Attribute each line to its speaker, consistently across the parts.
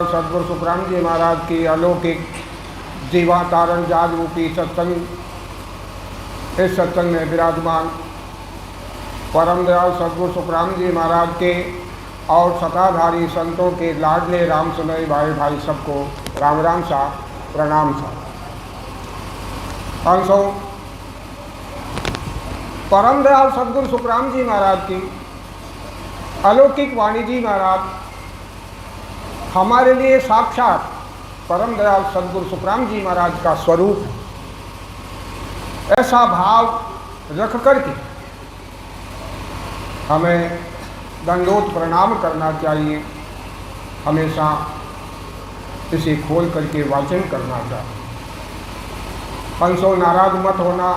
Speaker 1: सद्गुरु सुखराम जी महाराज की अलौकिक जीवातारण जाग रूपी सत्संग, इस सत्संग में विराजमान परम दयाल सद्गुरु सुखराम जी महाराज के और सताधारी संतों के लाडले राम सुनई भाई भाई सबको राम राम सा प्रणाम सा। 500 परम दयाल सद्गुरु सुखराम जी महाराज की अलौकिक वाणी जी महाराज हमारे लिए साक्षात परम दयाल सद्गुरु सुखराम जी महाराज का स्वरूप है। ऐसा भाव रख करके हमें दंडोत प्रणाम करना चाहिए, हमेशा इसे खोल करके वाचन करना चाहिए। हंसो नाराज मत होना,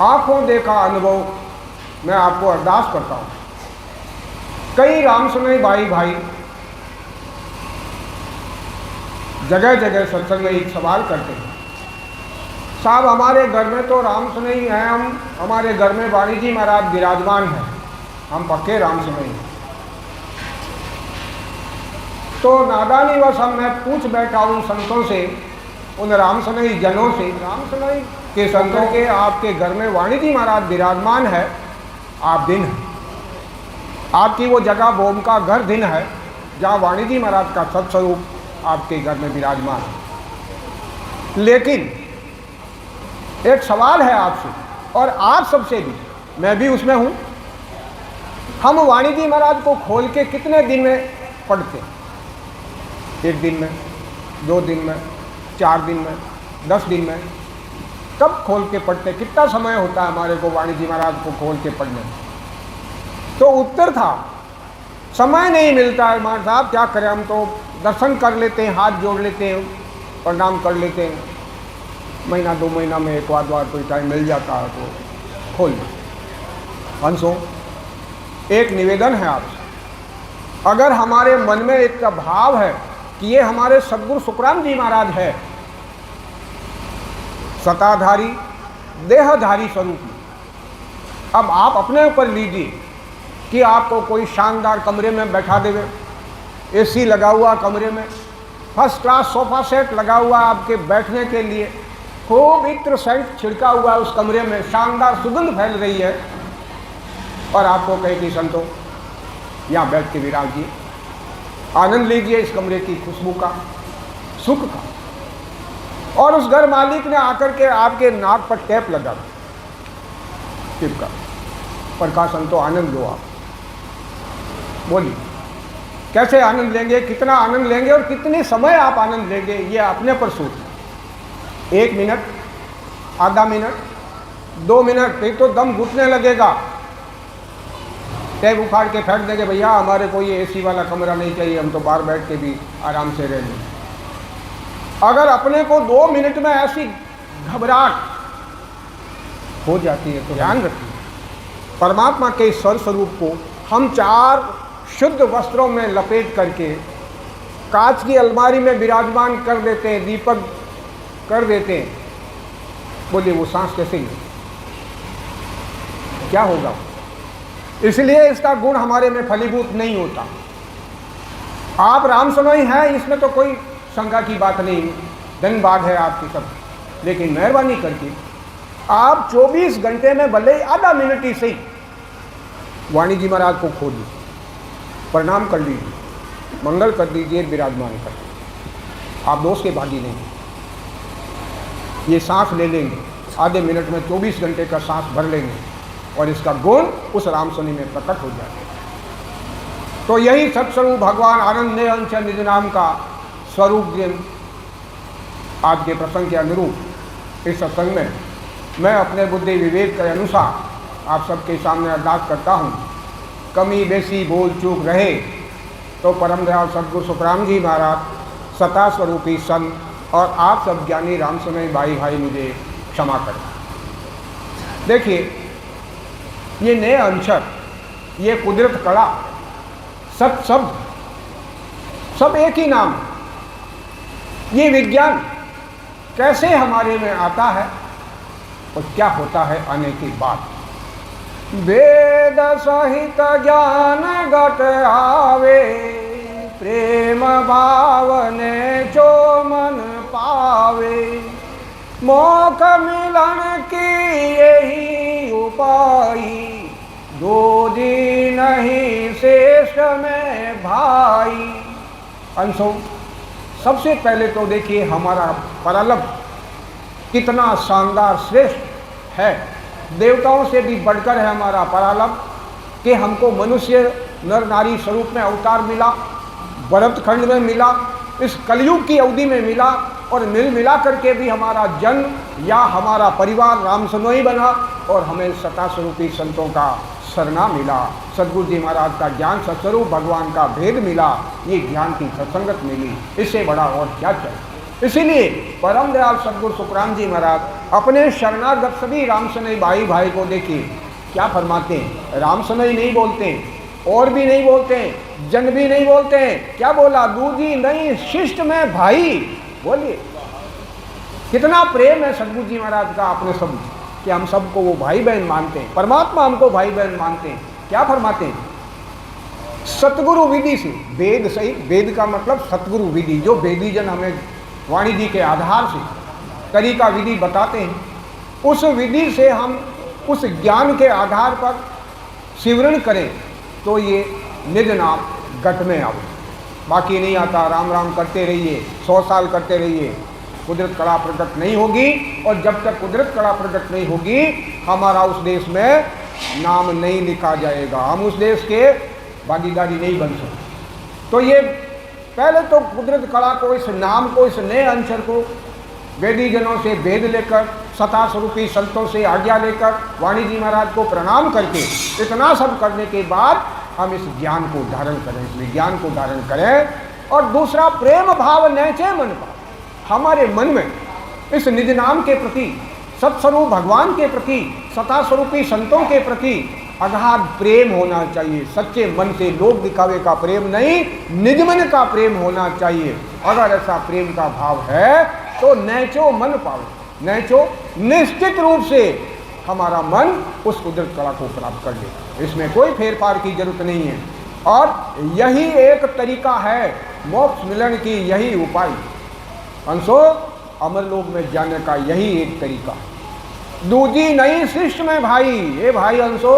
Speaker 1: आंखों देखा अनुभव मैं आपको अरदास करता हूँ। कई राम सुनई भाई भाई जगह जगह सत्संग में एक सवाल करते हैं, साहब हमारे घर में तो राम सुनई हैं, हमारे घर में वाणी जी महाराज विराजमान हैं, हम पक्के राम सुनई हैं। तो नादानी वश मैं पूछ बैठा उन संतों से, उन राम सुनई जनों से, राम सुनई के संतों के आपके घर में वाणी जी महाराज विराजमान है, आप दिन हैं, आपकी वो जगह बोम का घर दिन है जहाँ वाणी जी महाराज का सत्स्वरूप आपके घर में विराजमान है। लेकिन एक सवाल है आपसे और आप सबसे भी, मैं भी उसमें हूँ, हम वाणी जी महाराज को खोल के कितने दिन में पढ़ते हैं? 1 दिन में, 2 दिन में, 4 दिन में, 10 दिन में, कब खोल के पढ़ते? कितना समय होता है हमारे को वाणी जी महाराज को खोल के पढ़ने में? तो उत्तर था समय नहीं मिलता है मान साहब, क्या करें, हम तो दर्शन कर लेते हैं, हाथ जोड़ लेते हैं, प्रणाम कर लेते हैं, महीना 2 महीना में एक बार कोई टाइम मिल जाता है तो खोल लें। हंसो, एक निवेदन है आपसे, अगर हमारे मन में एक भाव है कि ये हमारे सद्गुरु सुखराम जी महाराज है, सताधारी देहधारी स्वरूप में, अब आप अपने ऊपर लीजिए कि आपको कोई शानदार कमरे में बैठा देवे, एसी लगा हुआ कमरे में, फर्स्ट क्लास सोफा सेट लगा हुआ आपके बैठने के लिए, खूब इत्र सेंट छिड़का हुआ है उस कमरे में, शानदार सुगंध फैल रही है, और आपको कहे कि संतो यहाँ बैठ के विराजिए, आनंद लीजिए इस कमरे की खुशबू का, सुख का, और उस घर मालिक ने आकर के आपके नाक पर टैप लगा चिपका, पर कहा संतो आनंद लो आप। बोलिए कैसे आनंद लेंगे, कितना आनंद लेंगे और कितने समय आप आनंद लेंगे, ये अपने पर सोच। 1 मिनट, आधा मिनट, 2 मिनट, फिर तो दम घुटने लगेगा, टैब उखाड़ के फेंक देंगे, भैया हमारे को ये एसी वाला कमरा नहीं चाहिए, हम तो बाहर बैठ के भी आराम से रह लें। अगर अपने को 2 मिनट में ऐसी घबराहट हो जाती है तो ध्यान रखिए, परमात्मा के स्वर स्वरूप को हम 4 शुद्ध वस्त्रों में लपेट करके कांच की अलमारी में विराजमान कर देते हैं, दीपक कर देते हैं। बोलिए वो सांस कैसे ले, क्या होगा? इसलिए इसका गुण हमारे में फलीभूत नहीं होता। आप राम सुनई हैं, इसमें तो कोई शंका की बात नहीं, धन्यवाद है आपकी सब, लेकिन मेहरबानी करके आप 24 घंटे में भले आधा मिनट ही सही वाणी जी महाराज को खोलिए, प्रणाम कर लीजिए, मंगल कर दीजिए, विराजमान कर दीजिए। आप दोस्त के भागी नहीं, ये सांस ले लेंगे आधे मिनट में, 24 घंटे का सांस भर लेंगे और इसका गुण उस राम सुनी में प्रकट हो जाएगा। तो यही सत्स्वरूप भगवान आनंद ने अंश निज नाम का स्वरूप दिन आज के प्रसंग के अनुरूप इस सत्संग में मैं अपने बुद्धि विवेक के अनुसार आप सबके सामने अरदास करता हूँ। कमी बेसी बोल चूक रहे तो परम दयाल सद्गुरु सुखराम जी महाराज सता स्वरूपी संत और आप सब ज्ञानी राम सुनई भाई भाई मुझे क्षमा करें। देखिए ये नए अक्षर, ये कुदरत कला, सब शब्द, सब एक ही नाम, ये विज्ञान कैसे हमारे में आता है और क्या होता है आने के बाद। वेद सहित ज्ञान घट आवे, प्रेम भाव ने जो मन पावे, मोख मिलन की यही उपाय, दो जी नहीं शेष में भाई। अंशों, सबसे पहले तो देखिए हमारा परालभ कितना शानदार श्रेष्ठ है। देवताओं से भी बढ़कर है हमारा परालभ कि हमको मनुष्य नर नारी स्वरूप में अवतार मिला, भरत खंड में मिला, इस कलयुग की अवधि में मिला, और मिल मिला करके भी हमारा जन्म या हमारा परिवार राम सनोई बना और हमें सता स्वरूपी संतों का सरना मिला। सदगुरु जी महाराज का ज्ञान सत्स्वरूप भगवान का भेद मिला, ये ज्ञान की सत्संगत मिली, इससे बड़ा और क्या चाहिए। इसीलिए परम दयाल सदगुरु सुखराम जी महाराज अपने शरणागत सभी रामसनई भाई भाई को देखिए क्या फरमाते हैं। रामसनई नहीं बोलते, और भी नहीं बोलते, जन भी नहीं बोलते, क्या बोला, दूजी नहीं शिष्ट में भाई। बोलिए कितना प्रेम है सदगुरु जी महाराज का अपने सब, कि हम सबको वो भाई बहन मानते हैं, परमात्मा हमको भाई बहन मानते हैं। क्या फरमाते हैं, सतगुरु विधि से, वेद सही, वेद का मतलब सतगुरु विधि, जो वेदी जन हमें वाणी जी के आधार से तरीका विधि बताते हैं, उस विधि से हम उस ज्ञान के आधार पर सिमरण करें तो ये निज नाम घट में आवे, बाकी नहीं आता। राम राम करते रहिए, 100 साल करते रहिए, कुदरत कला प्रकट नहीं होगी, और जब तक कुदरत कला प्रकट नहीं होगी हमारा उस देश में नाम नहीं लिखा जाएगा, हम उस देश के भागीदारी नहीं बन सकते। तो ये पहले तो कुदरत कला को, इस नाम को, इस नए अंशर को वेदी जनों से भेद लेकर, सता स्वरूपी संतों से आज्ञा लेकर, वाणी जी महाराज को प्रणाम करके, इतना सब करने के बाद हम इस ज्ञान को धारण करें, इस विज्ञान को धारण करें। और दूसरा, प्रेम भाव नैचे मन का, हमारे मन में इस निज नाम के प्रति, सत्स्वरूप भगवान के प्रति, सता स्वरूपी संतों के प्रति अगाध प्रेम होना चाहिए। सच्चे मन से, लोक दिखावे का प्रेम नहीं, निज मन का प्रेम होना चाहिए। अगर ऐसा प्रेम का भाव है तो नैचो मन पावे, नैचो निश्चित रूप से हमारा मन उस कुदरत कला को प्राप्त कर ले, इसमें कोई फेर फार की जरूरत नहीं है। और यही एक तरीका है मोक्ष मिलन की, यही उपाय अंशो अमरलोक में जाने का, यही एक तरीका। दूजी नहीं शिष्ट में भाई, ये भाई अंशो,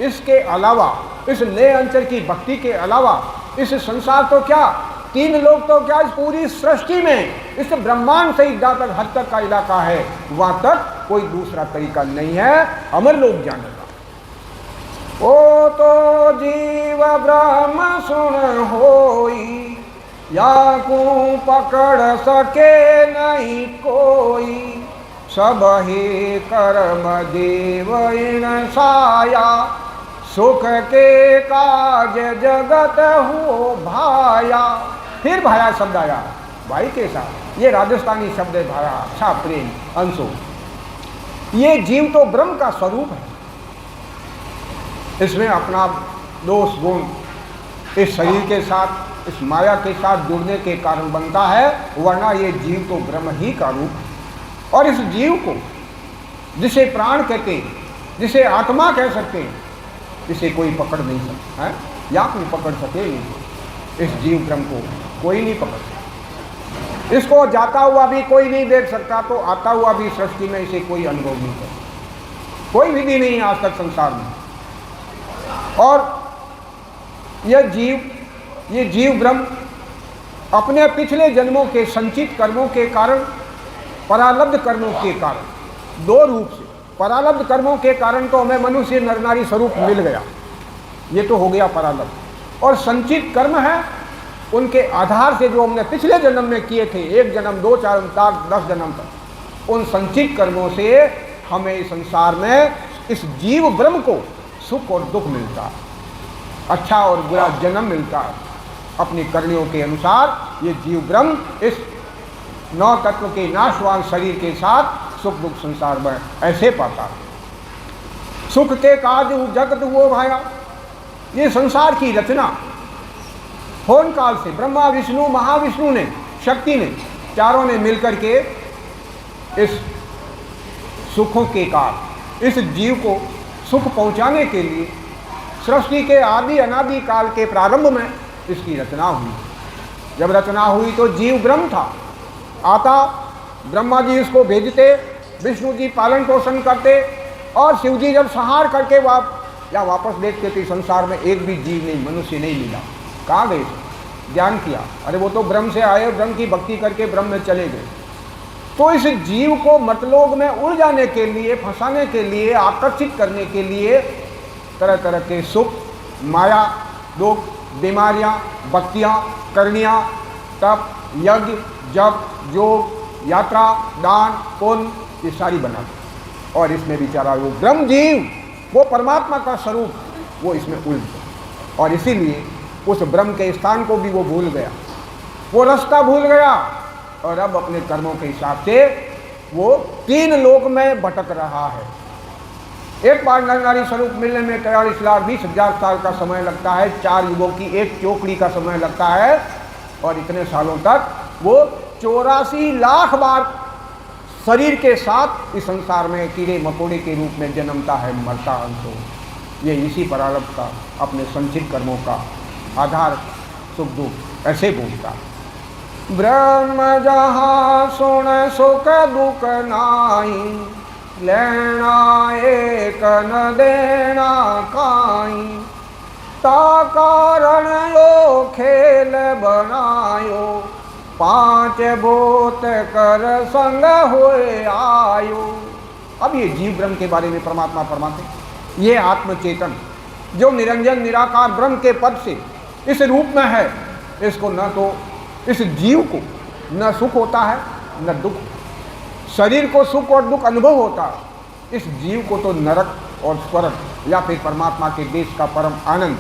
Speaker 1: इसके अलावा, इस नए अंचर की भक्ति के अलावा, इस संसार तो क्या, 3 लोग तो क्या, इस पूरी सृष्टि में, इस ब्रह्मांड से जहाँ तक हद तक का इलाका है, वहाँ तक कोई दूसरा तरीका नहीं है अमरलोक जाने का। ओ तो जीव ब्रह्म सुन होई, या को पकड़ सके नहीं कोई, सब ही कर्म जीव इन साया, सुख के काज जगत हो भाया। फिर भाया शब्द आया भाई के साथ, ये राजस्थानी शब्द है भाया, अच्छा प्रेम अंशो। ये जीव तो ब्रह्म का स्वरूप है, इसमें अपना दोष गुण इस शरीर के साथ, इस माया के साथ जुड़ने के कारण बनता है, वरना ये जीव तो ब्रह्म ही का रूप है। और इस जीव को, जिसे प्राण कहते हैं, जिसे आत्मा कह सकते हैं, इसे कोई पकड़ नहीं सकता है, या कोई पकड़ सके नहीं। इस जीव ब्रह्म को कोई नहीं पकड़ सकता, इसको जाता हुआ भी कोई नहीं देख सकता, तो आता हुआ भी सृष्टि में इसे कोई अनुभव नहीं करता, कोई विधि नहीं आज तक संसार में। और ये जीव ब्रह्म अपने पिछले जन्मों के संचित कर्मों के कारण, परालब्ध कर्मों के कारण, 2 रूप से, परालब्ध कर्मों के कारण तो हमें मनुष्य नर नारी स्वरूप मिल गया, ये तो हो गया परालब्ध। और संचित कर्म है, उनके आधार से जो हमने पिछले जन्म में किए थे, 1 जन्म, 2, 4, 10 जन्म तक, उन संचित कर्मों से हमें इस संसार में, इस जीव ब्रह्म को सुख और दुख मिलता है, अच्छा और बुरा जन्म मिलता है। अपनी करनियों के अनुसार ये जीव ब्रह्म इस 9 तत्व के नाशवान शरीर के साथ सुख दुख संसार में ऐसे पाता है। सुख के काज जगत हुओ भाया, ये संसार की रचना होन काल से ब्रह्मा विष्णु महाविष्णु ने, शक्ति ने, चारों ने मिलकर के इस सुखों के काल, इस जीव को सुख पहुंचाने के लिए सृष्टि के आदि अनादि काल के प्रारंभ में इसकी रचना हुई। जब रचना हुई तो जीव ब्रह्म था, आता ब्रह्मा जी इसको भेजते, विष्णु जी पालन पोषण करते, और शिव जी जब संहार करके वापस देखते थे संसार में एक भी जीव नहीं, मनुष्य नहीं मिला। कहाँ गए थे? ज्ञान किया, अरे वो तो ब्रह्म से आए, ब्रह्म की भक्ति करके ब्रह्म में चले गए। तो इस जीव को मतलोक में उलझाने के लिए, फंसाने के लिए, आकर्षित करने के लिए तरह तरह के सुख, माया, दुख, बीमारियाँ, भक्तियाँ, करनियाँ, तप, यज्ञ, जप, योग, यात्रा, दान, पुण्य, ये सारी बना दी। और इसमें बेचारा वो ब्रह्म जीव, वो परमात्मा का स्वरूप, वो इसमें उलझ गया, और इसीलिए उस ब्रह्म के स्थान को भी वो भूल गया, वो रास्ता भूल गया, और अब अपने कर्मों के हिसाब से वो 3 लोक में भटक रहा है। एक बार नर नारी स्वरूप मिलने में 43,20,000 साल का समय लगता है, 4 युगों की एक चौकड़ी का समय लगता है, और इतने सालों तक वो 84 लाख बार शरीर के साथ इस संसार में कीड़े मकोड़े के रूप में जन्मता है, मरता अंशो। ये इसी प्रारब्ध का, अपने संचित कर्मों का आधार सुख दुख ऐसे बोलता। ब्रह्म जहाँ सुन सुख दुख नाई, लेना एक न देना काई, ता कारण यो खेल बनायो, 5 भूत कर संग हुए आयो। अब ये जीव ब्रह्म के बारे में परमात्मा फरमाते, ये आत्मचेतन जो निरंजन निराकार ब्रह्म के पद से इस रूप में है, इसको न तो इस जीव को न सुख होता है न दुख, शरीर को सुख और दुख अनुभव होता है, इस जीव को तो नरक और स्वर्ग या फिर परमात्मा के देश का परम आनंद,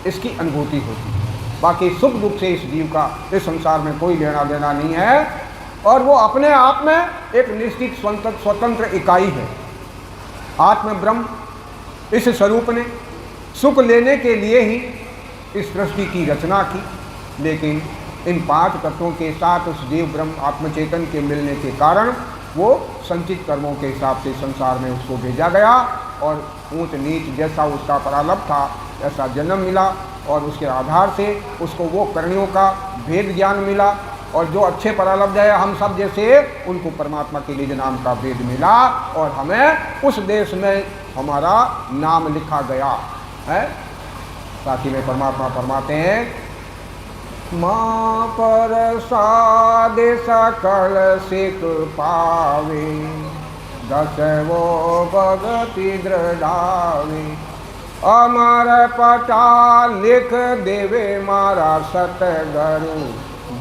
Speaker 1: इसकी अनुभूति होती है। बाकी सुख दुख से इस जीव का इस संसार में कोई लेना देना नहीं है, और वो अपने आप में एक निश्चित स्वतंत्र इकाई है। आत्म ब्रह्म इस स्वरूप ने सुख लेने के लिए ही इस सृष्टि की रचना की, लेकिन इन 5 तत्वों के साथ उस जीव ब्रह्म आत्मचेतन के मिलने के कारण वो संचित कर्मों के हिसाब से संसार में उसको भेजा गया, और ऊंच नीच जैसा उसका प्रारब्ध था ऐसा जन्म मिला, और उसके आधार से उसको वो करनियों का भेद ज्ञान मिला, और जो अच्छे प्रारब्ध है हम सब जैसे, उनको परमात्मा के निज नाम का भेद मिला, और हमें उस देश में हमारा नाम लिखा गया है। साथ ही में परमात्मा फरमाते हैं, माँ प्रसाद सकल सिक पावे, 10 वो भगति दृढ़ावे, अमर पटा लिख देवे मारा सतगुरु,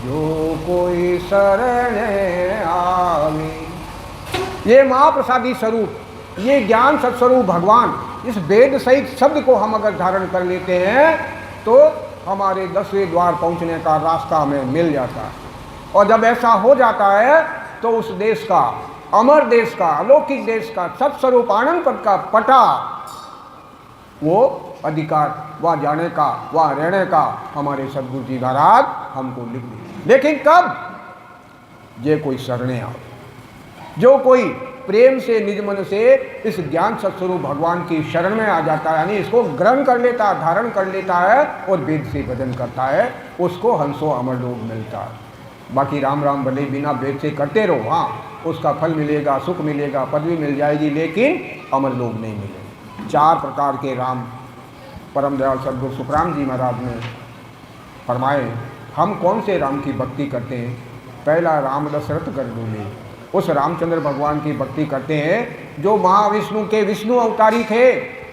Speaker 1: जो कोई शरण आवे। ये महाप्रसादी स्वरूप, ये ज्ञान सत्स्वरूप भगवान, इस वेद सहित शब्द को हम अगर धारण कर लेते हैं तो हमारे 10वें द्वार पहुंचने का रास्ता हमें मिल जाता है। और जब ऐसा हो जाता है तो उस देश का, अमर देश का, अलौकिक देश का, सत्स्वरूप आनंद पद का पटा, वो अधिकार वहाँ जाने का, वहाँ रहने का हमारे सद्गुरु जी महाराज हमको लिख दिए। लेकिन कब? ये कोई शरणे आओ, जो कोई प्रेम से निज मन से इस ज्ञान सत्स्वरूप भगवान की शरण में आ जाता है, यानी इसको ग्रहण कर लेता है, धारण कर लेता है और वेद से भजन करता है, उसको हंसो अमर लोक मिलता है। बाकी राम राम भले बिना वेद से करते रहो, हाँ उसका फल मिलेगा, सुख मिलेगा, पदवी मिल जाएगी, लेकिन अमर लोक नहीं मिलेगा। 4 प्रकार के राम परम दयाल सद्गुरु सुखराम जी महाराज ने फरमाए। हम कौन से राम की भक्ति करते हैं? पहला राम दशरथ गर्भ में उस रामचंद्र भगवान की भक्ति करते हैं जो महाविष्णु के विष्णु अवतारी थे,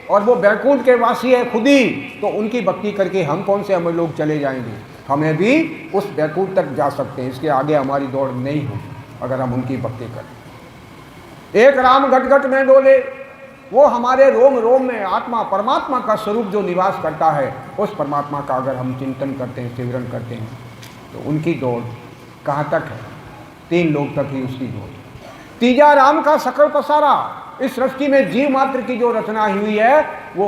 Speaker 1: और वो बैकुंठ के वासी है खुद ही, तो उनकी भक्ति करके हम कौन से अमर लोग चले जाएंगे? हमें भी उस बैकुंठ तक जा सकते हैं, इसके आगे हमारी दौड़ नहीं होगी अगर हम उनकी भक्ति करें। एक राम घट घट में डोले, वो हमारे रोम रोम में आत्मा परमात्मा का स्वरूप जो निवास करता है, उस परमात्मा का अगर हम चिंतन करते हैं, सिमरन करते हैं, तो उनकी दौड़ कहाँ तक है? 3 लोग तक ही उसकी दौड़। तीजा राम का सकल पसारा, इस सृष्टि में जीव मात्र की जो रचना हुई है वो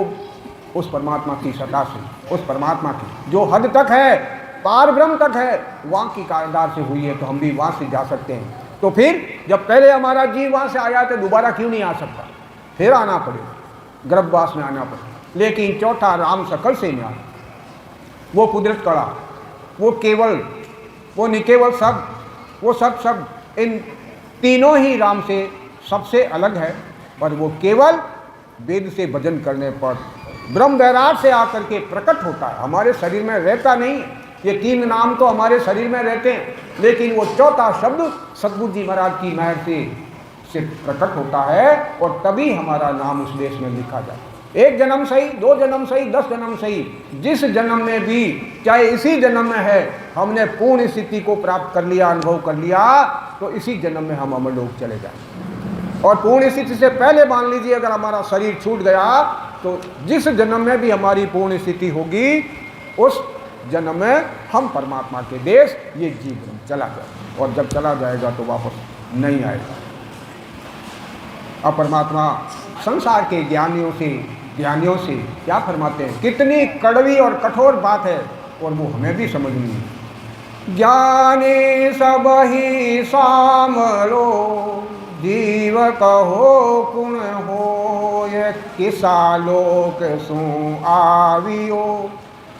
Speaker 1: उस परमात्मा की सत्ता से, उस परमात्मा की जो हद तक है, पार ब्रह्म तक है, वहाँ की कारदार से हुई है, तो हम भी वहाँ से जा सकते हैं। तो फिर जब पहले हमारा जीव वहाँ से आया तो दोबारा क्यों नहीं आ सकता? फिर आना पड़ेगा, गर्भवास में आना पड़ेगा। लेकिन चौथा राम सकल से न्याय, वो कुदरत कड़ा, वो केवल वो निकेवल सब, वो सब इन तीनों ही राम से सबसे अलग है, पर वो केवल वेद से भजन करने पर ब्रह्म वैराट से आकर के प्रकट होता है, हमारे शरीर में रहता नहीं है। ये तीन नाम तो हमारे शरीर में रहते हैं, लेकिन वो चौथा शब्द सतगुरु जी महाराज की महर से प्रकट होता है, और तभी हमारा नाम उस देश में लिखा जाता है। एक जन्म सही, 2 जन्म सही, 10 जन्म सही, जिस जन्म में भी, चाहे इसी जन्म में है, हमने पूर्ण स्थिति को प्राप्त कर लिया, अनुभव कर लिया, तो इसी जन्म में हम अमरलोक चले जाएंगे। और पूर्ण स्थिति से पहले मान लीजिए अगर हमारा शरीर छूट गया, तो जिस जन्म में भी हमारी पूर्ण स्थिति होगी, उस जन्म में हम परमात्मा के देश, ये जीवन चला जाए, और जब चला जाएगा तो वापस नहीं आएगा। अब परमात्मा संसार के ज्ञानियों से क्या फरमाते हैं, कितनी कड़वी और कठोर बात है, और वो हमें भी समझनी है। ज्ञानी सब ही सामलो, जीव कहो कुण हो, ये किसा लोक सो आवियो,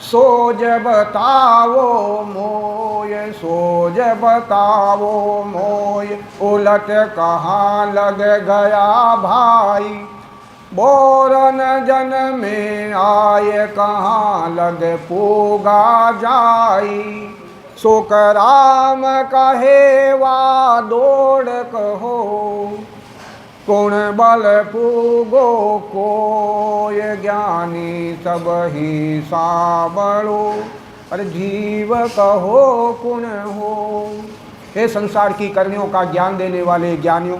Speaker 1: सोज बतावो मोय, सोज बतावो मोय, उलट कहाँ लग गया भाई, बोरन जन में आए कहाँ लग पूगा जाई, सोक राम कहे वा दौड़ कहो, कुण बल पूगो कोय, ज्ञानी सब ही साबड़ो, अरे जीव कहो कुण हो। हे संसार की करनियों का ज्ञान देने वाले ज्ञानियों,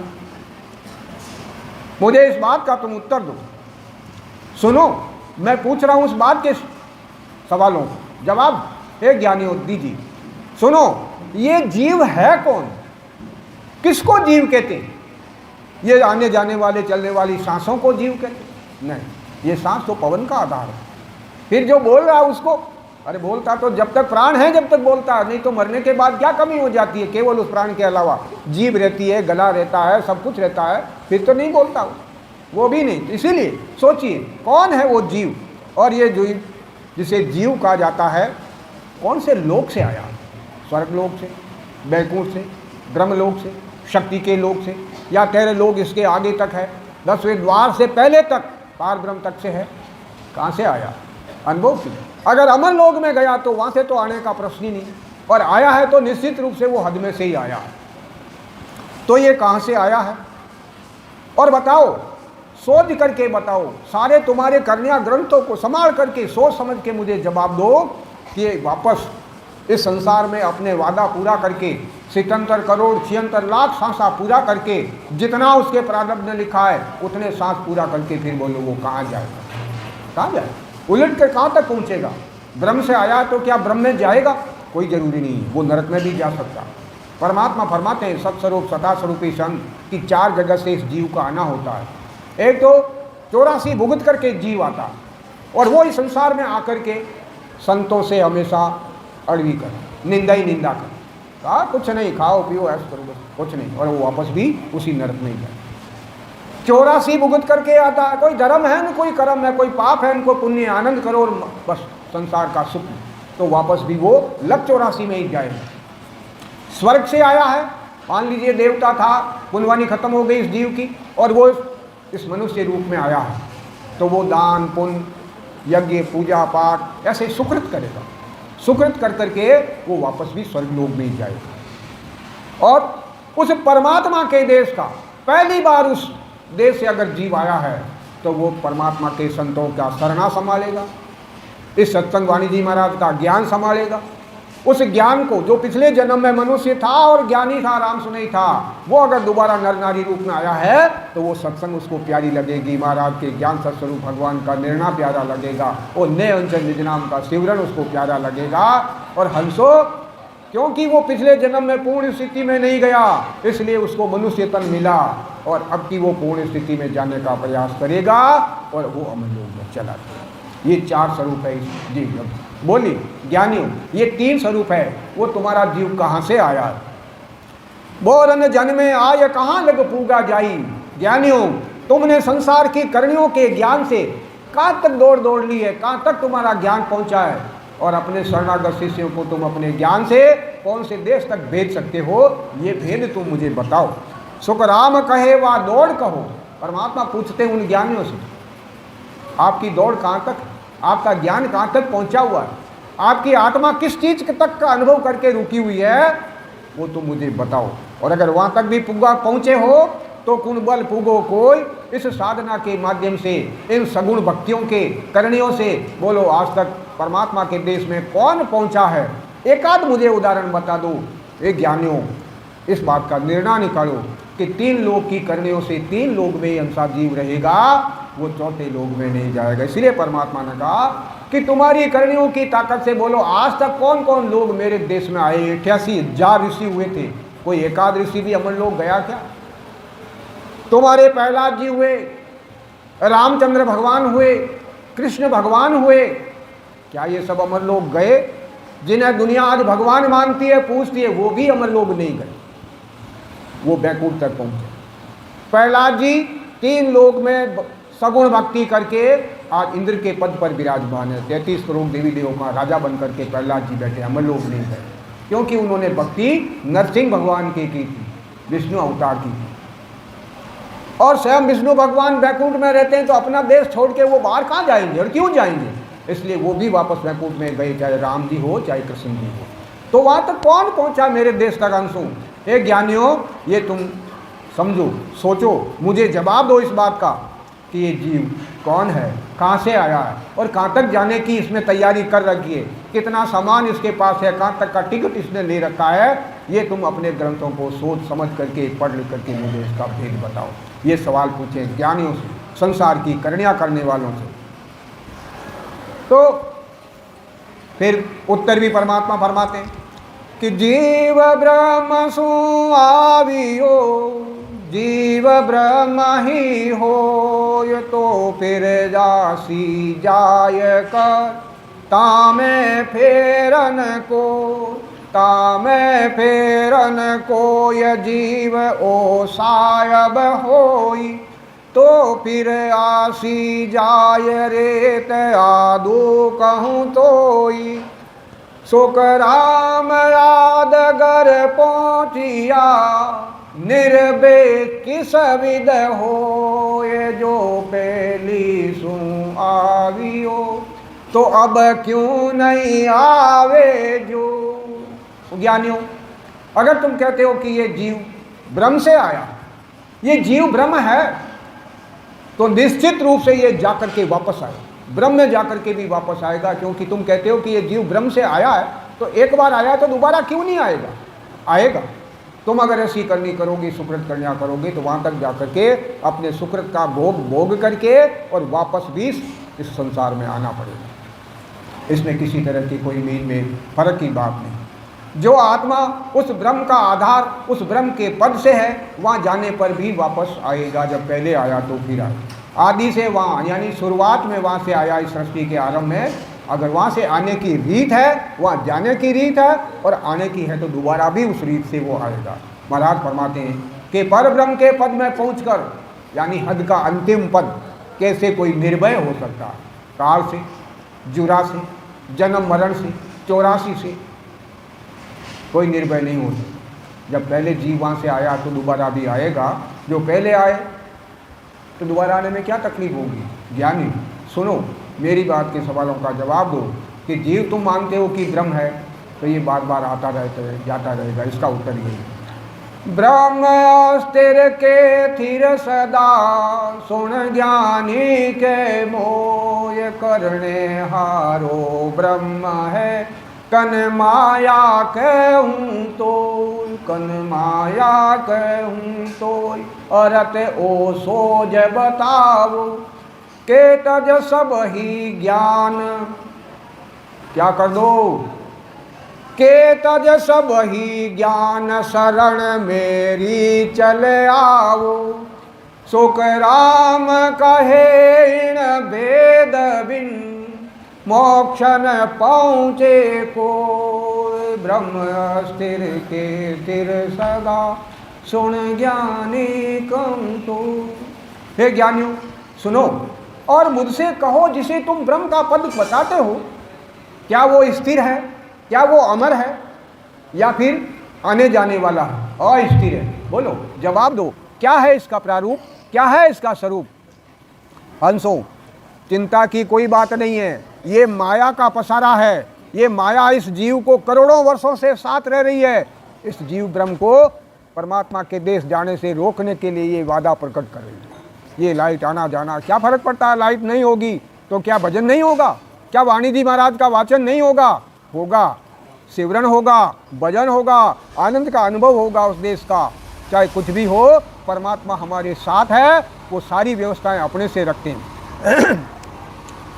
Speaker 1: मुझे इस बात का तुम उत्तर दो। सुनो, मैं पूछ रहा हूं उस बात के सवालों को जवाब हे ज्ञानियों दीजिए। सुनो, ये जीव है कौन, किसको जीव कहते हैं? ये आने जाने वाले चलने वाली सांसों को जीव कहते? नहीं, ये सांस तो पवन का आधार है। फिर जो बोल रहा है उसको, अरे बोलता तो जब तक प्राण है जब तक बोलता है, नहीं तो मरने के बाद क्या कमी हो जाती है? केवल उस प्राण के अलावा जीभ रहती है, गला रहता है, सब कुछ रहता है, फिर तो नहीं बोलता वो भी नहीं। इसीलिए सोचिए कौन है वो जीव, और ये जीव जिसे जीव कहा जाता है कौन से लोक से आया? स्वर्गलोक से, बैकुंठ से, ब्रह्मलोक से, शक्ति के लोक से, या 13 लोग इसके आगे तक है, 10वें द्वार से पहले तक पार ब्रह्म तक से है? कहाँ से आया? अनुभव की। अगर अमर लोक में गया तो वहाँ से तो आने का प्रश्न ही नहीं, और आया है तो निश्चित रूप से वो हद में से ही आया है। तो ये कहाँ से आया है? और बताओ, सोच करके बताओ, सारे तुम्हारे करनिया ग्रंथों को संभाल करके सोच समझ के मुझे जवाब दो कि वापस इस संसार में अपने वादा पूरा करके 77 करोड़ 76 लाख सांसा पूरा करके जितना उसके प्रारब्ध ने लिखा है उतने सांस पूरा करके फिर बोलो वो कहाँ जाएगा? कहाँ जाएगा? उलट कर कहाँ तक पहुँचेगा? ब्रह्म से आया तो क्या ब्रह्म में जाएगा? कोई जरूरी नहीं, वो नरक में भी जा सकता। परमात्मा फरमाते हैं सत्स्वरूप सता स्वरूपी संत कि 4 जगह से इस जीव का आना होता है। एक तो 84 भुगत करके जीव आता, और वो इस संसार में आकर के संतों से हमेशा अड़वी कर, निंदा ही निंदा कर, कहा कुछ नहीं, खाओ पियो ऐसा करो बस, कुछ नहीं, और वो वापस भी उसी नरक में जाए। 84 भुगत करके आता है, कोई धर्म है न कोई कर्म है, कोई पाप है इनको पुण्य, आनंद करो और बस संसार का सुख, तो वापस भी वो लग 84 में ही जाएगा। स्वर्ग से आया है, मान लीजिए देवता था, पुण्यवानी खत्म हो गई इस जीव की, और वो इस मनुष्य रूप में आया है, तो वो दान पुण्य यज्ञ पूजा पाठ ऐसे सुकृत करेगा। सुकृत कर करके वो वापस भी स्वर्गलोक में ही जाएगा। और उस परमात्मा के देश का पहली बार उस देश से अगर जीव आया है तो वो परमात्मा के संतों का शरणा संभालेगा, इस सत्संग वाणी जी महाराज का ज्ञान संभालेगा। उस ज्ञान को जो पिछले जन्म में मनुष्य था और ज्ञानी था, राम सुनई था, वो अगर दोबारा नर नारी रूप में आया है तो वो सत्संग उसको प्यारी लगेगी, महाराज के ज्ञान सत्स्वरूप भगवान का निर्णय प्यारा लगेगा, और नए अंचल निज नाम का सिमरन उसको प्यारा लगेगा। और हंसो, क्योंकि वो पिछले जन्म में पूर्ण स्थिति में नहीं गया, इसलिए उसको मनुष्य तन मिला, और अब की वो पूर्ण स्थिति में जाने का प्रयास करेगा और वो अमरलोक में चला जाएगा। ये 4 स्वरूप है इस जीव में। बोलिए ज्ञानियों, ये 3 स्वरूप है, वो तुम्हारा जीव कहाँ से आया? बोरन जन में आय कहाँ लग पूगा जाई। ज्ञानियों, तुमने संसार की करनियों के ज्ञान से कहाँ तक दौड़ ली है, कहाँ तक तुम्हारा ज्ञान पहुँचा है, और अपने शरणागत शिष्यों को तुम अपने ज्ञान से कौन से देश तक भेज सकते हो, ये भेद तुम मुझे बताओ। सुखराम कहे वा दौड़ कहो। परमात्मा पूछते उन ज्ञानियों से, आपकी दौड़ कहाँ तक, आपका ज्ञान कहाँ तक पहुँचा हुआ है, आपकी आत्मा किस चीज़ तक का अनुभव करके रुकी हुई है, वो तुम मुझे बताओ। और अगर वहाँ तक भी पहुँचे हो तो कुण बल पुगो कोई, इस साधना के माध्यम से, इन सगुण भक्तियों के करणियों से बोलो आज तक परमात्मा के देश में कौन पहुंचा है, एक आध मुझे उदाहरण बता दो। ये ज्ञानियों इस बात का निर्णय निकालो कि 3 लोग की करणियों से 3 लोग में अंसा जीव रहेगा, वो चौथे लोग में नहीं जाएगा। इसलिए परमात्मा ने कहा कि तुम्हारी करणियों की ताकत से बोलो आज तक कौन कौन लोग मेरे देश में आए। 88,000 ऋषि हुए थे, कोई एकाध ऋषि भी अमर लोग गया क्या? तुम्हारे प्रहलाद जी हुए, रामचंद्र भगवान हुए, कृष्ण भगवान हुए, क्या ये सब अमर लोग गए? जिन्हें दुनिया आज भगवान मानती है, पूछती है, वो भी अमर लोग नहीं गए, वो बैकुंठ तक पहुंचे। प्रहलाद जी 3 लोग में सगुण भक्ति करके आज इंद्र के पद पर विराजमान है। 33 करोड़ देवी देवों का राजा बन करके प्रहलाद जी बैठे, अमर लोग नहीं गए, क्योंकि उन्होंने भक्ति नरसिंह भगवान की थी, विष्णु अवतार की थी। और स्वयं विष्णु भगवान वैकुंठ में रहते हैं, तो अपना देश छोड़ के वो बाहर कहाँ जाएंगे और क्यों जाएंगे? इसलिए वो भी वापस वैकुंठ में गए, चाहे राम जी हो चाहे कृष्ण जी हो। तो वहाँ तक कौन पहुँचा मेरे देश तक अंशु? हे ज्ञानियों, ये तुम समझो, सोचो, मुझे जवाब दो इस बात का कि ये जीव कौन है, कहाँ से आया है और कहाँ तक जाने की इसमें तैयारी कर रखी है, कितना सामान इसके पास है, कहाँ तक का टिकट इसने ले रखा है। ये तुम अपने ग्रंथों को सोच समझ करके पढ़ लिख करके मुझे इसका भेद बताओ। ये सवाल पूछे ज्ञानियों से, संसार की करणियाँ करने वालों से। तो फिर उत्तर भी परमात्मा फरमाते हैं कि जीव ब्रह्म सु आवियो, जीव ब्रह्म ही हो, ये तो फिर जासी जाय कर तामे फेरन को, तामे फेरन को ये जीव ओ सायब होई, तो फिर आसी जाय रेत आदो कहूँ तोई। सुख राम यादगर पहुँचिया, निर्बे किस विद हो, ये जो पहली सु आवियो, तो अब क्यों नहीं आवे जो। ज्ञानियों, अगर तुम कहते हो कि ये जीव ब्रह्म से आया, ये जीव ब्रह्म है, तो निश्चित रूप से ये जाकर के वापस आए, ब्रह्म में जाकर के भी वापस आएगा। क्योंकि तुम कहते हो कि ये जीव ब्रह्म से आया है, तो एक बार आया तो दोबारा क्यों नहीं आएगा? आएगा। तुम अगर ऐसी करनी करोगे, सुकृत करना करोगे, तो वहाँ तक जाकर के अपने सुकृत का भोग करके और वापस भी इस संसार में आना पड़ेगा। इसमें किसी तरह की कोई मीन में फर्क की बात नहीं। जो आत्मा उस ब्रह्म का आधार, उस ब्रह्म के पद से है, वहाँ जाने पर भी वापस आएगा। जब पहले आया तो फिर आए, आदि से वहाँ, यानी शुरुआत में वहाँ से आया, इस सृष्टि के आरंभ में। अगर वहाँ से आने की रीत है, वहाँ जाने की रीत है, और आने की है तो दोबारा भी उस रीत से वो आएगा। महाराज फरमाते हैं कि पर ब्रह्म के पद में पहुँचकर, यानी हद का अंतिम पद, कैसे कोई निर्भय हो सकता है? काल से, जुरा से, जन्म मरण से, 84 से कोई निर्भय नहीं हो सकता। जब पहले जीव वहाँ से आया तो दोबारा भी आएगा। जो पहले आए तो दोबारा आने में क्या तकलीफ होगी? ज्ञानी सुनो, मेरी बात के सवालों का जवाब दो कि जीव तुम मानते हो कि ब्रह्म है, तो ये बार बार आता रहता है, जाता रहेगा। इसका उत्तर यही है, ब्रह्म स्थिर के थिर सदा, सुन ज्ञानी के मोय करने हारो ब्रह्म है, कन माया कहूँ तो, कन माया कहूँ तो, अरत ओ सोज बताओ, के तज सब ही ज्ञान, क्या कर दो? के तज सब ही ज्ञान शरण मेरी चल आओ, सुख राम कहे इन भेद बिन, मोक्ष न पहुँचे को, ब्रह्म स्थिर के स्थिर सदा, सुन ज्ञानी कहूँ तो। हे ज्ञानियों सुनो, और मुझसे कहो जिसे तुम ब्रह्म का पद बताते हो, क्या वो स्थिर है, क्या वो अमर है, या फिर आने जाने वाला है, अस्थिर है? बोलो, जवाब दो, क्या है इसका प्रारूप, क्या है इसका स्वरूप? हंसो, चिंता की कोई बात नहीं है, ये माया का पसारा है। ये माया इस जीव को करोड़ों वर्षों से साथ रह रही है। इस जीव ब्रह्म को परमात्मा के देश जाने से रोकने के लिए ये वादा प्रकट कर रही है। ये लाइट आना जाना, क्या फर्क पड़ता है? लाइट नहीं होगी तो क्या भजन नहीं होगा? क्या वाणी जी महाराज का वाचन नहीं होगा? होगा, सिमरन होगा, भजन होगा, आनंद का अनुभव होगा उस देश का। चाहे कुछ भी हो, परमात्मा हमारे साथ है, वो सारी व्यवस्थाएं अपने से रखते हैं।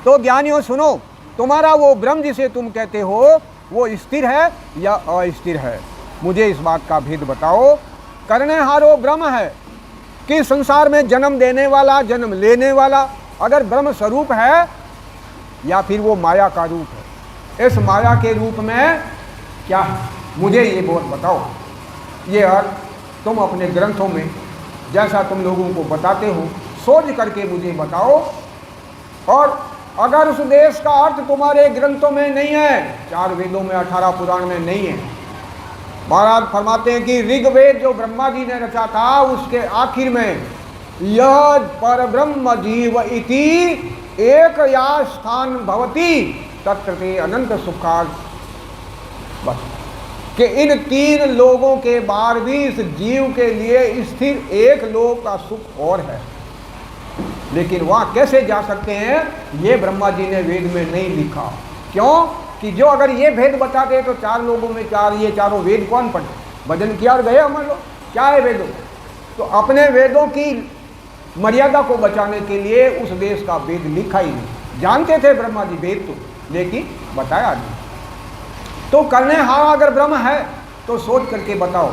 Speaker 1: तो ज्ञानियों सुनो, तुम्हारा वो ब्रह्म जिसे तुम कहते हो वो स्थिर है या अस्थिर है? मुझे इस बात का भेद बताओ। करने हारो ब्रह्म है कि संसार में जन्म देने वाला, जन्म लेने वाला? अगर ब्रह्म स्वरूप है या फिर वो माया का रूप है? इस माया के रूप में क्या है, मुझे ये बहुत बताओ। ये अर्थ तुम अपने ग्रंथों में जैसा तुम लोगों को बताते हो सोच करके मुझे बताओ। और अगर उस देश का अर्थ तुम्हारे ग्रंथों में नहीं है, 4 वेदों में, 18 पुराण में नहीं है। महाराज फरमाते हैं कि ऋग्वेद जो ब्रह्मा जी ने रचा था, उसके आखिर में यह पर ब्रह्म जीव इति एक या स्थान भवति तत्र ते अनंत सुखाद, बस, कि इन 3 लोगों के बाद भी इस जीव के लिए स्थिर एक लोक का सुख और है। लेकिन वहाँ कैसे जा सकते हैं, ये ब्रह्मा जी ने वेद में नहीं लिखा। क्यों? कि जो अगर ये भेद बताते तो 4 लोगों में 4, ये चारों वेद कौन पढ़े? भजन किया और गए अमर लोग, क्या है वेदों? तो अपने वेदों की मर्यादा को बचाने के लिए उस देश का वेद लिखा ही नहीं। जानते थे ब्रह्मा जी वेद तो, लेकिन बताया नहीं। तो करने हारा अगर ब्रह्म है तो सोच करके बताओ।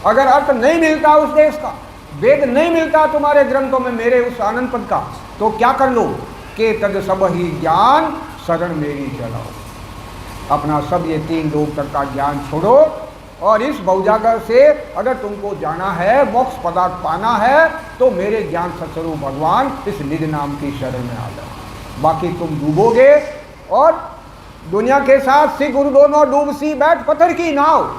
Speaker 1: अगर अर्थ नहीं मिलता उस देश का, वेद नहीं मिलता तुम्हारे ग्रंथों में मेरे उस आनंद पद का, तो क्या कर लो कि तद सब ही ज्ञान शरण मेरी चलाओ। अपना सब ये 3 लोक तक का ज्ञान छोड़ो और इस बहुजागर से अगर तुमको जाना है, मोक्ष पदार्थ पाना है, तो मेरे ज्ञान सत्स्वरूप भगवान इस निज नाम की शरण में आ जाओ। बाकी तुम डूबोगे और दुनिया के साथ सिख गुरु दोनों डूब सी बैठ पत्थर की नाव,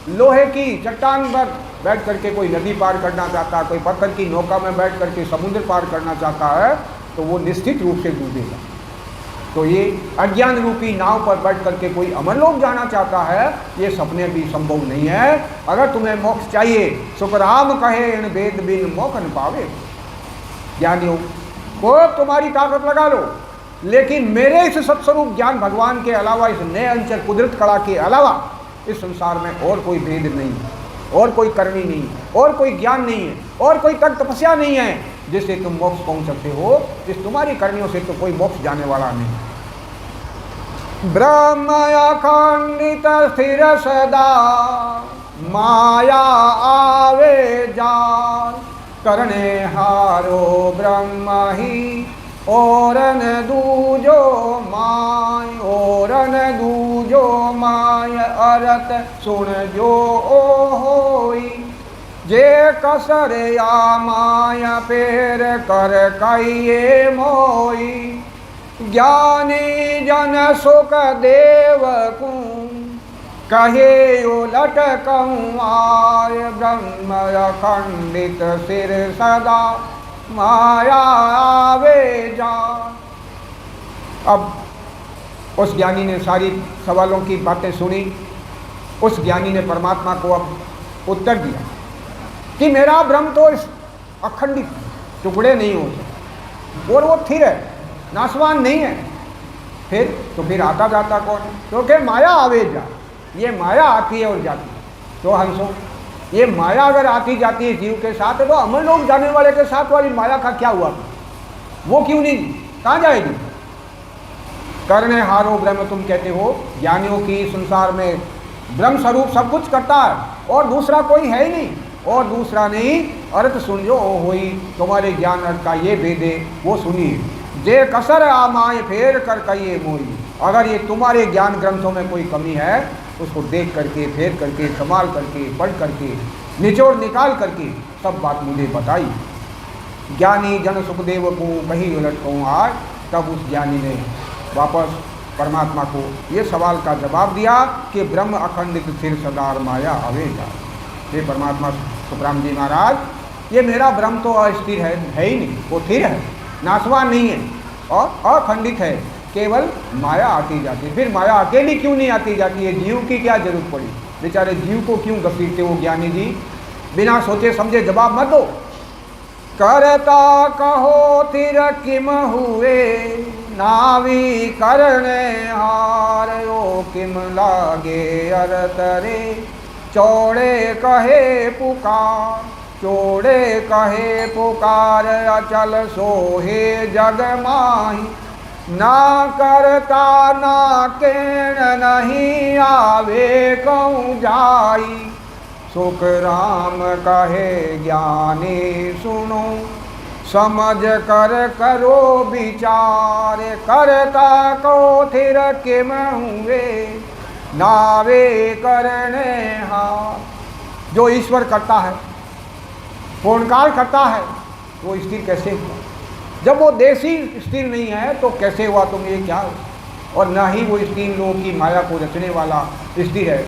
Speaker 1: लोहे की चट्टान पर बैठ करके कोई नदी पार करना चाहता है, कोई पत्थर की नौका में बैठ करके समुद्र पार करना चाहता है, तो वो निश्चित रूप से डूबेगा। तो ये अज्ञान रूपी नाव पर बैठ करके कोई अमरलोक जाना चाहता है, ये सपने भी संभव नहीं है। अगर तुम्हें मोक्ष चाहिए, सुखराम कहे इन वेद बिन मोक्ष न पावे। ज्ञानियों को तुम्हारी ताकत लगा लो, लेकिन मेरे इस सत्स्वरूप ज्ञान भगवान के अलावा, इस नए अंचल कुदरत कला के अलावा इस संसार में और कोई भेद नहीं है, और कोई करनी नहीं है, और कोई ज्ञान नहीं है, और कोई तप तपस्या नहीं है जिससे तुम मोक्ष पहुंच सकते हो। इस तुम्हारी करनियों से तो कोई मोक्ष जाने वाला नहीं। ब्रह्म अखंडित स्थिर सदा माया आवे जान, करने हारो ब्रह्म ही और न दूजो माय, और न दूजो माय अरत सुन जो ओ होई, जे कसर या माया पेर कर कहिए मोई, ज्ञानी जन सुख देव को कहे उलट कहूँ आय, ब्रह्म अखंडित सिर सदा माया आवे जा। अब उस ज्ञानी ने सारी सवालों की बातें सुनी। उस ज्ञानी ने परमात्मा को अब उत्तर दिया कि मेरा ब्रह्म तो इस अखंडित टुकड़े नहीं होते और वो स्थिर है, नाशवान नहीं है। फिर आता जाता कौन? क्योंकि माया आवे जा, ये माया आती है और जाती है। तो हंसो, ये माया अगर आती जाती है जीव के साथ, तो अमर लोग जाने वाले के साथ वाली माया का क्या हुआ? वो क्यों नहीं, कहाँ जाएगी? करने हारो ब्रह्म तुम कहते हो। ज्ञानियों की संसार में ब्रह्म स्वरूप सब कुछ करता है और दूसरा कोई है ही नहीं, और दूसरा नहीं। अर्थ सुन जो ओ होई, तुम्हारे ज्ञान अर्थ का ये भेदे वो सुनिए। जे कसर आमाय फेर कर कहिए मोई, अगर ये तुम्हारे ज्ञान ग्रंथों में कोई कमी है, उसको देख करके, फेर करके, संभाल करके, पढ़ करके, निचोड़ निकाल करके सब बात मुझे बताई। ज्ञानी जन सुखदेव को कहीं उलट कहूँ आज। तब उस ज्ञानी ने वापस परमात्मा को ये सवाल का जवाब दिया कि ब्रह्म अखंडित स्थिर सदार माया आवेगा। ये परमात्मा सुखराम जी महाराज, ये मेरा ब्रह्म तो अस्थिर है ही नहीं, वो स्थिर है, नाशवान नहीं है और अखंडित है, केवल माया आती जाती है। फिर माया अकेली क्यों नहीं आती जाती है? जीव की क्या जरूरत पड़ी? बेचारे जीव को क्यों घसीटते हो ज्ञानी जी? बिना सोचे समझे जवाब मत दो। करता कहो तिर किम हुए, नावी करने हार ओ किम लागे अरतरे, चौड़े कहे पुकार, चौड़े कहे पुकार, अचल सोहे जग माही, ना करता ना केण नहीं आवे कहूँ जाई, सुख राम कहे ज्ञानी सुनो, समझ कर करो विचार, करता को थिर किम हुए, नावे करने हार। जो ईश्वर करता है, पूर्णकाल करता है, वो स्थिर कैसे हुआ? जब वो देशी स्थिर नहीं है तो कैसे हुआ? तुम ये क्या? और ना ही वो इस तीन लोगों की माया को रचने वाला स्थिर है।